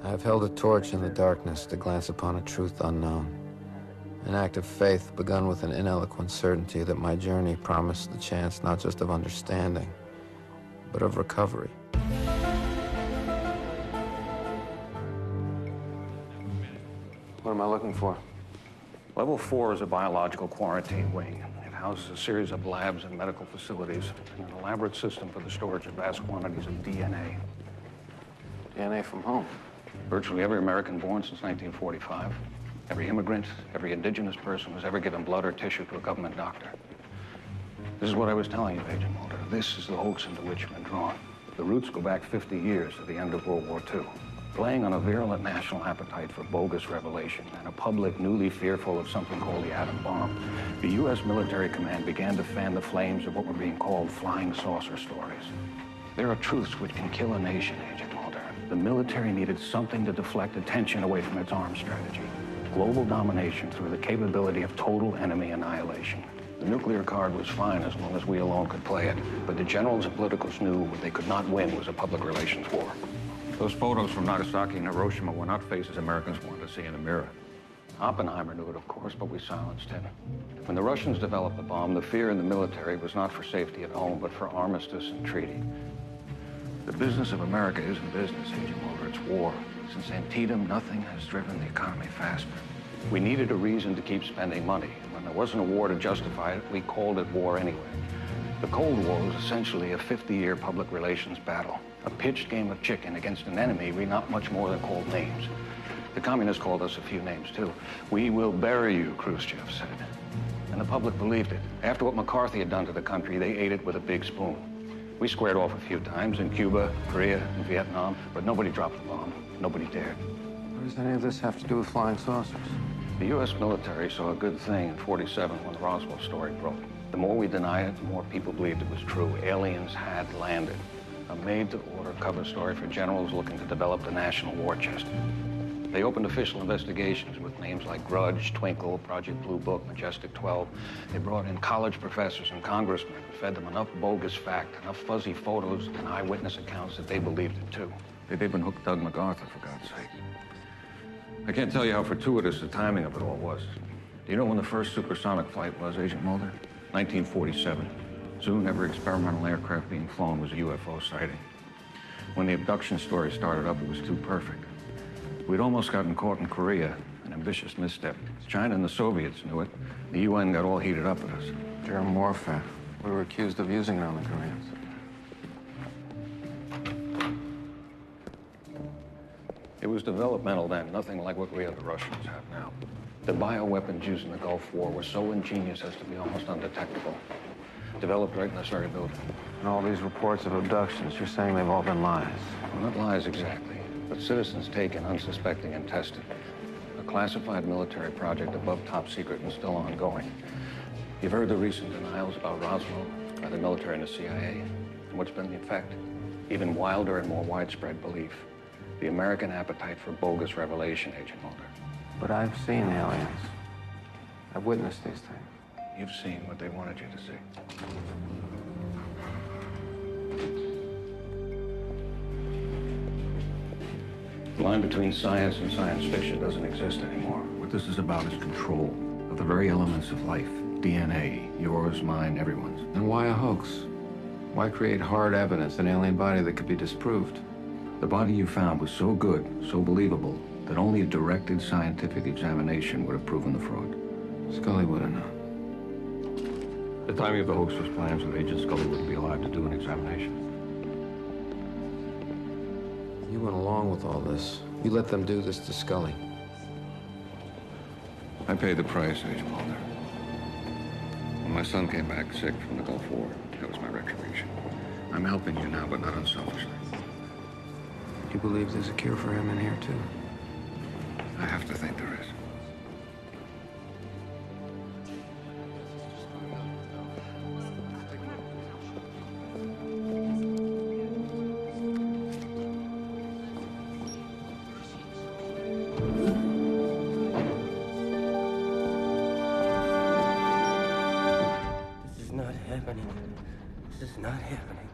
I have held a torch in the darkness to glance upon a truth unknown. An act of faith begun with an ineloquent certainty that my journey promised the chance not just of understanding, but of recovery. What am I looking for? Level 4 is a biological quarantine wing. It houses a series of labs and medical facilities and an elaborate system for the storage of vast quantities of DNA. DNA from whom? Virtually every American born since 1945. Every immigrant, every indigenous person who's ever given blood or tissue to a government doctor. This is what I was telling you, Agent Mulder. This is the hoax into which you've been drawn. The roots go back 50 years to the end of World War II. Playing on a virulent national appetite for bogus revelation and a public newly fearful of something called the atom bomb, the U.S. military command began to fan the flames of what were being called flying saucer stories. There are truths which can kill a nation, Agent Mulder. The military needed something to deflect attention away from its arms strategy. Global domination through the capability of total enemy annihilation. The nuclear card was fine as long as we alone could play it, but the generals and politicals knew what they could not win was a public relations war. Those photos from Nagasaki and Hiroshima were not faces Americans wanted to see in a mirror. Oppenheimer knew it, of course, but we silenced him. When the Russians developed the bomb, the fear in the military was not for safety at home, but for armistice and treaty. The business of America isn't business, Agent Mulder, it's war. Since Antietam, nothing has driven the economy faster. We needed a reason to keep spending money. When there wasn't a war to justify it, we called it war anyway. The Cold War was essentially a 50-year public relations battle, a pitched game of chicken against an enemy we not much more than called names. The communists called us a few names, too. We will bury you, Khrushchev said. And the public believed it. After what McCarthy had done to the country, they ate it with a big spoon. We squared off a few times in Cuba, Korea, and Vietnam, but nobody dropped the bomb. Nobody dared. What does any of this have to do with flying saucers? The U.S. military saw a good thing in '47 when the Roswell story broke. The more we deny it, the more people believed it was true. Aliens had landed. A made-to-order cover story for generals looking to develop the national war chest. They opened official investigations with names like Grudge, Twinkle, Project Blue Book, Majestic 12. They brought in college professors and congressmen and fed them enough bogus fact, enough fuzzy photos and eyewitness accounts that they believed it too. They'd even hooked Doug MacArthur, for God's sake. I can't tell you how fortuitous the timing of it all was. Do you know when the first supersonic flight was, Agent Mulder? 1947. Soon, every experimental aircraft being flown was a UFO sighting. When the abduction story started up, it was too perfect. We'd almost gotten caught in Korea, an ambitious misstep. China and the Soviets knew it. The UN got all heated up at us. Germ warfare. We were accused of using it on the Koreans. It was developmental then, nothing like what we or the Russians have now. The bioweapons used in the Gulf War were so ingenious as to be almost undetectable. Developed right in this very building. And all these reports of abductions, you're saying they've all been lies? Well, not lies exactly, but citizens taken unsuspecting and tested. A classified military project above top secret and still ongoing. You've heard the recent denials about Roswell by the military and the CIA. And what's been the effect? Even wilder and more widespread belief. The American appetite for bogus revelation, Agent Mulder. But I've seen aliens. I've witnessed these things. You've seen what they wanted you to see. The line between science and science fiction doesn't exist anymore. What this is about is control of the very elements of life. DNA, yours, mine, everyone's. And why a hoax? Why create hard evidence, an alien body that could be disproved? The body you found was so good, so believable, that only a directed scientific examination would have proven the fraud. Scully would have known. The timing of the hoax was planned so that Agent Scully wouldn't be alive to do an examination. You went along with all this. You let them do this to Scully. I paid the price, Agent Mulder. When my son came back sick from the Gulf War, that was my retribution. I'm helping you now, but not unselfishly. Do you believe there's a cure for him in here, too? I have to think there is. This is not happening. This is not happening.